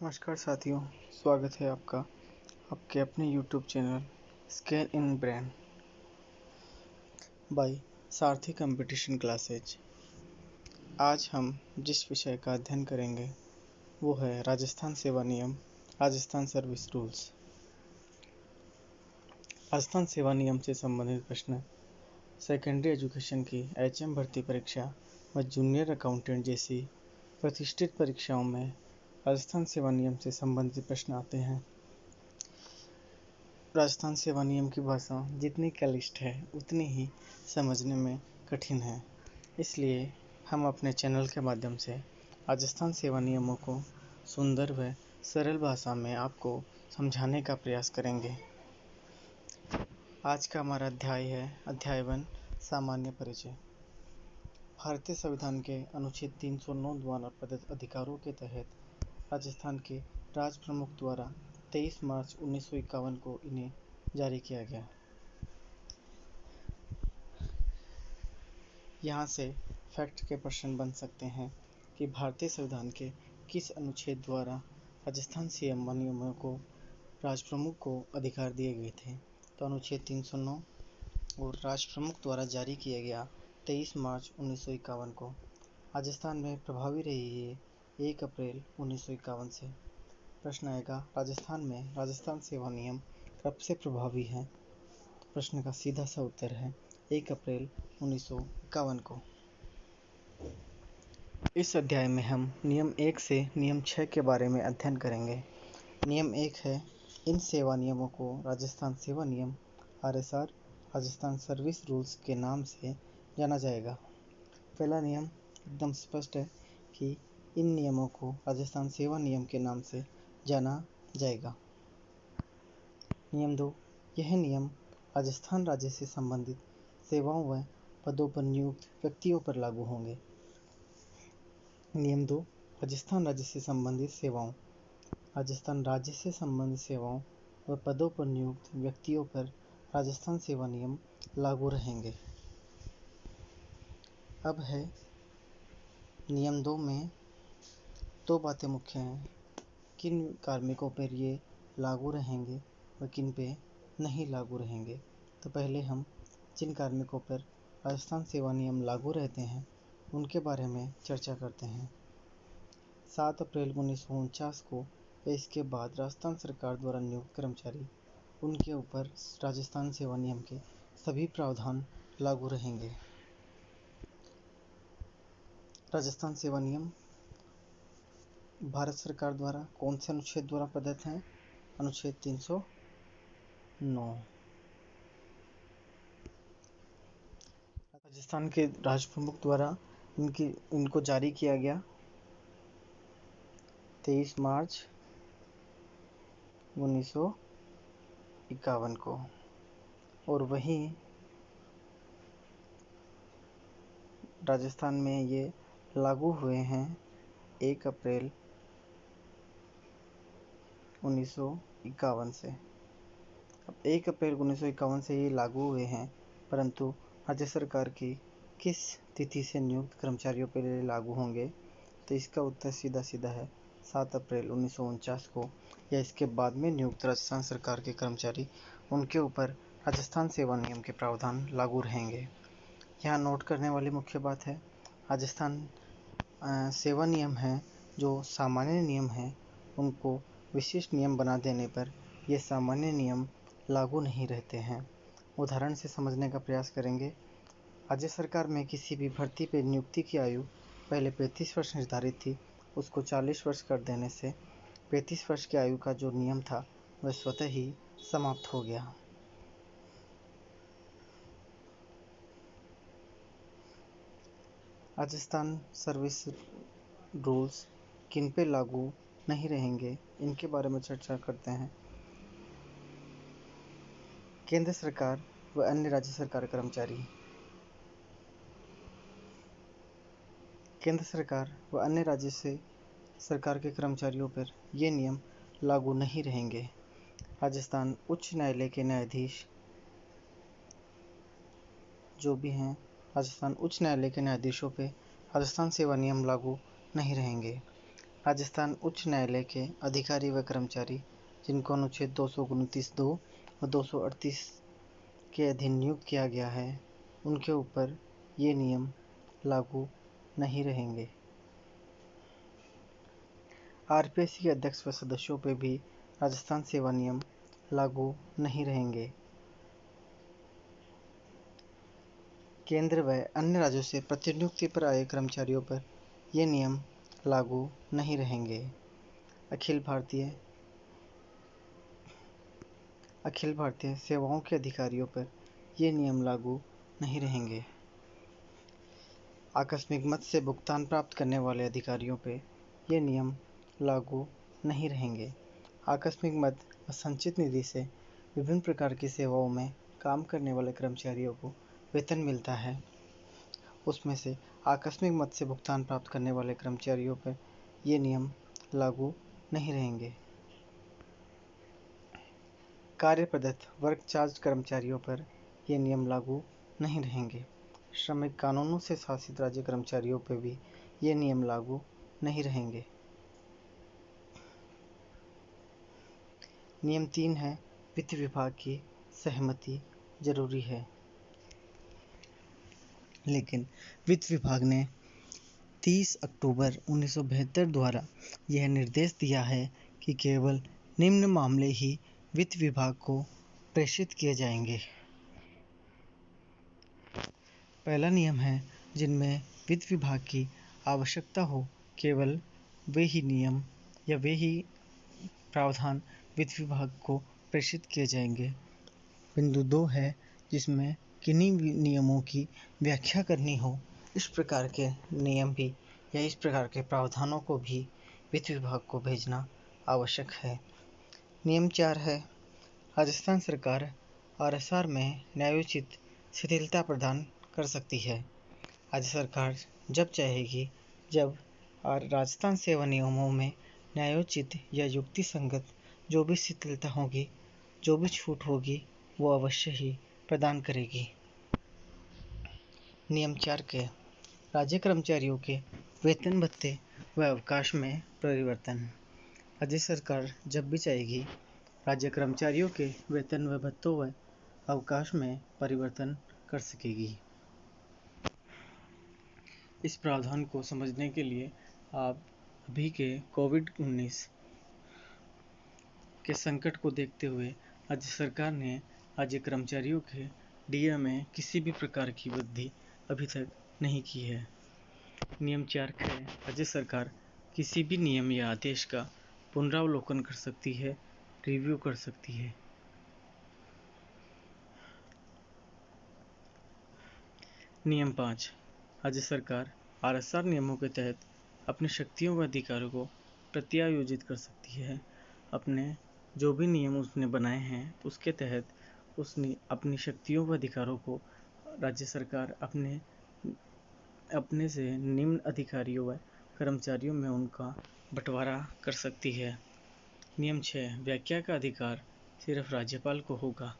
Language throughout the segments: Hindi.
नमस्कार साथियों, स्वागत है आपका आपके अपने YouTube channel scale in brain bye Sarathi competition classes. आज हम जिस विषय का अध्ययन करेंगे वो है राजस्थान सेवा नियम, राजस्थान सर्विस रूल्स। राजस्थान सेवा नियम से संबंधित प्रश्न सेकेंडरी एजुकेशन की HM भर्ती परीक्षा व जूनियर अकाउंटेंट जैसी प्रतिष्ठित परीक्षाओं में राजस्थान सेवा नियम से संबंधित प्रश्न आते हैं। राजस्थान सेवा नियम की भाषा जितनी क्लिष्ट है उतनी ही समझने में कठिन है, इसलिए हम अपने चैनल के माध्यम से राजस्थान सेवा नियमों को सुंदर व सरल भाषा में आपको समझाने का प्रयास करेंगे। आज का हमारा अध्याय है अध्याय 1 सामान्य परिचय। भारतीय संविधान के अनुच्छेद 309 द्वारा प्रदत्त अधिकारों के तहत राजस्थान के राज प्रमुख द्वारा 23 मार्च 1951 को इन्हें जारी किया गया। यहाँ से फैक्ट के प्रश्न बन सकते हैं कि भारतीय संविधान के किस अनुच्छेद द्वारा राजस्थान सेवा नियमों को राज प्रमुख को अधिकार दिए गए थे। तो अनुच्छेद 309 और राज प्रमुख द्वारा जारी किया गया 23 मार्च 1951 को राजस्थान में प्रभावी रही है 1 अप्रैल 1951 से। प्रश्न आएगा राजस्थान में राजस्थान सेवा नियम कब से प्रभावी है। तो प्रश्न का सीधा सा उत्तर है 1 अप्रैल 1951 को। इस अध्याय में हम नियम 1 से नियम 6 के बारे में अध्ययन करेंगे। नियम 1 है इन सेवा नियमों को राजस्थान सेवा नियम RSR राजस्थान सर्विस रूल्स के नाम से जाना जाएगा। पहला नियम एकदम स्पष्ट है कि इन नियमों को राजस्थान सेवा नियम के नाम से जाना जाएगा। नियम 2, यह नियम राजस्थान राज्य से संबंधित सेवाओं व पदों पर नियुक्त व्यक्तियों पर लागू होंगे। नियम 2, राजस्थान राज्य से संबंधित सेवाओं, राजस्थान राज्य से संबंधित सेवाओं व पदों पर नियुक्त व्यक्तियों पर राजस्थान सेवा नियम लागू रहेंगे। अब है नियम 2 में दो बातें मुख्य हैं, किन कार्मिकों पर ये लागू रहेंगे व किन पे नहीं लागू रहेंगे। तो पहले हम जिन कार्मिकों पर राजस्थान सेवा नियम लागू रहते हैं उनके बारे में चर्चा करते हैं। 7 अप्रैल 1949 को या इसके बाद राजस्थान सरकार द्वारा नियुक्त कर्मचारी, उनके ऊपर राजस्थान सेवा नियम के सभी प्रावधान लागू रहेंगे। राजस्थान सेवा नियम भारत सरकार द्वारा कौन से अनुच्छेद द्वारा प्रदत्त हैं। अनुच्छेद 309। राजस्थान के राज प्रमुख द्वारा इनको जारी किया गया 23 मार्च 1951 को, और वहीं राजस्थान में ये लागू हुए हैं 1 अप्रैल 1951 से। अब 1 अप्रैल 1951 से ये लागू हुए हैं, परंतु राज्य सरकार की किस तिथि से नियुक्त कर्मचारियों पर ये लागू होंगे। तो इसका उत्तर सीधा सीधा है 7 अप्रैल 1949 को या इसके बाद में नियुक्त राजस्थान सरकार के कर्मचारी, उनके ऊपर राजस्थान सेवा नियम के प्रावधान लागू रहेंगे। यहाँ नोट करने वाली मुख्य बात है राजस्थान सेवा नियम है जो सामान्य नियम हैं, उनको विशिष्ट नियम बना देने पर ये सामान्य नियम लागू नहीं रहते हैं। उदाहरण से समझने का प्रयास करेंगे। राज्य सरकार में किसी भी भर्ती पर नियुक्ति की आयु पहले 35 वर्ष निर्धारित थी, उसको 40 वर्ष कर देने से 35 वर्ष की आयु का जो नियम था वह स्वतः ही समाप्त हो गया। राजस्थान सर्विस रूल्स किन पे लागू नहीं रहेंगे, इनके बारे में चर्चा करते हैं। केंद्र सरकार व अन्य राज्य सरकार कर्मचारी। केंद्र सरकार व अन्य राज्य से सरकार के कर्मचारियों पर ये नियम लागू नहीं रहेंगे। राजस्थान उच्च न्यायालय के न्यायाधीश जो भी हैं, राजस्थान उच्च न्यायालय के न्यायाधीशों पे राजस्थान सेवा नियम लागू नहीं रहेंगे। राजस्थान उच्च न्यायालय के अधिकारी व कर्मचारी जिनको अनुच्छेद 229(2) व 238 के अधीन नियुक्त किया गया है, उनके ऊपर ये नियम लागू नहीं रहेंगे। आरपीएससी के अध्यक्ष व सदस्यों पर भी राजस्थान सेवा नियम लागू नहीं रहेंगे। केंद्र व अन्य राज्यों से प्रतिनियुक्ति पर आए कर्मचारियों पर ये नियम लागू नहीं रहेंगे। अखिल भारतीय सेवाओं के अधिकारियों पर ये नियम लागू नहीं रहेंगे। आकस्मिक मद से भुगतान प्राप्त करने वाले अधिकारियों पर ये नियम लागू नहीं रहेंगे। आकस्मिक मद व संचित निधि से विभिन्न प्रकार की सेवाओं में काम करने वाले कर्मचारियों को वेतन मिलता है, उसमें से आकस्मिक मद से भुगतान प्राप्त करने वाले कर्मचारियों पर ये नियम लागू नहीं रहेंगे। कार्य प्रदत्त वर्क चार्ज कर्मचारियों पर ये नियम लागू नहीं रहेंगे। श्रमिक कानूनों से शासित राज्य कर्मचारियों पर भी ये नियम लागू नहीं रहेंगे। नियम 3 है, वित्त विभाग की सहमति जरूरी है। लेकिन वित्त विभाग ने 30 अक्टूबर 1972 द्वारा यह निर्देश दिया है कि केवल निम्न मामले ही वित्त विभाग को प्रेषित किए जाएंगे। पहला नियम है जिनमें वित्त विभाग की आवश्यकता हो, केवल वे ही नियम या वे ही प्रावधान वित्त विभाग को प्रेषित किए जाएंगे। बिंदु 2 है जिसमें किन्हीं नियमों की व्याख्या करनी हो, इस प्रकार के नियम भी या इस प्रकार के प्रावधानों को भी वित्त विभाग को भेजना आवश्यक है। नियम 4 है, राजस्थान सरकार आरएसआर में न्यायोचित शिथिलता प्रदान कर सकती है। राज्य सरकार जब चाहेगी, जब राजस्थान सेवा नियमों में न्यायोचित या युक्ति संगत जो भी शिथिलता होगी, जो भी छूट होगी, वो अवश्य ही प्रदान करेगी। नियम 4 के राज्य कर्मचारियों के वेतन भत्ते व अवकाश में परिवर्तन। राज्य सरकार जब भी चाहेगी, राज्य कर्मचारियों के वेतन व भत्तों व अवकाश में परिवर्तन कर सकेगी। इस प्रावधान को समझने के लिए आप अभी के कोविड-19 के संकट को देखते हुए राज्य सरकार ने राज्य कर्मचारियों के डीए में किसी भी प्रकार की वृद्धि अभी तक नहीं की है। नियम 4 है, राज्य सरकार किसी भी नियम या आदेश का पुनरावलोकन कर सकती है, रिव्यू कर सकती है। नियम 5, राज्य सरकार आरएसआर नियमों के तहत अपनी शक्तियों व अधिकारों को प्रत्यायोजित कर सकती है। अपने जो भी नियम उसने बनाए हैं, उसके तहत उसने अपनी शक्तियों व अधिकारों को राज्य सरकार अपने से निम्न अधिकारियों व कर्मचारियों में उनका बंटवारा कर सकती है। नियम 6, व्याख्या का अधिकार सिर्फ राज्यपाल को होगा।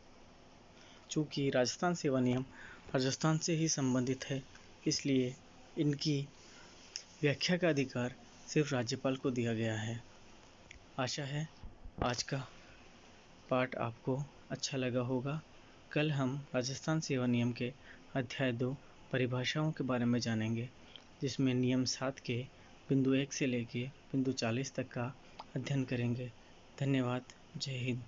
चूँकि राजस्थान सेवा नियम राजस्थान से ही संबंधित है, इसलिए इनकी व्याख्या का अधिकार सिर्फ राज्यपाल को दिया गया है। आशा है आज का पाठ आपको अच्छा लगा होगा। कल हम राजस्थान सेवा नियम के अध्याय 2 परिभाषाओं के बारे में जानेंगे, जिसमें नियम 7 के बिंदु 1 से लेके बिंदु 40 तक का अध्ययन करेंगे। धन्यवाद। जय हिंद।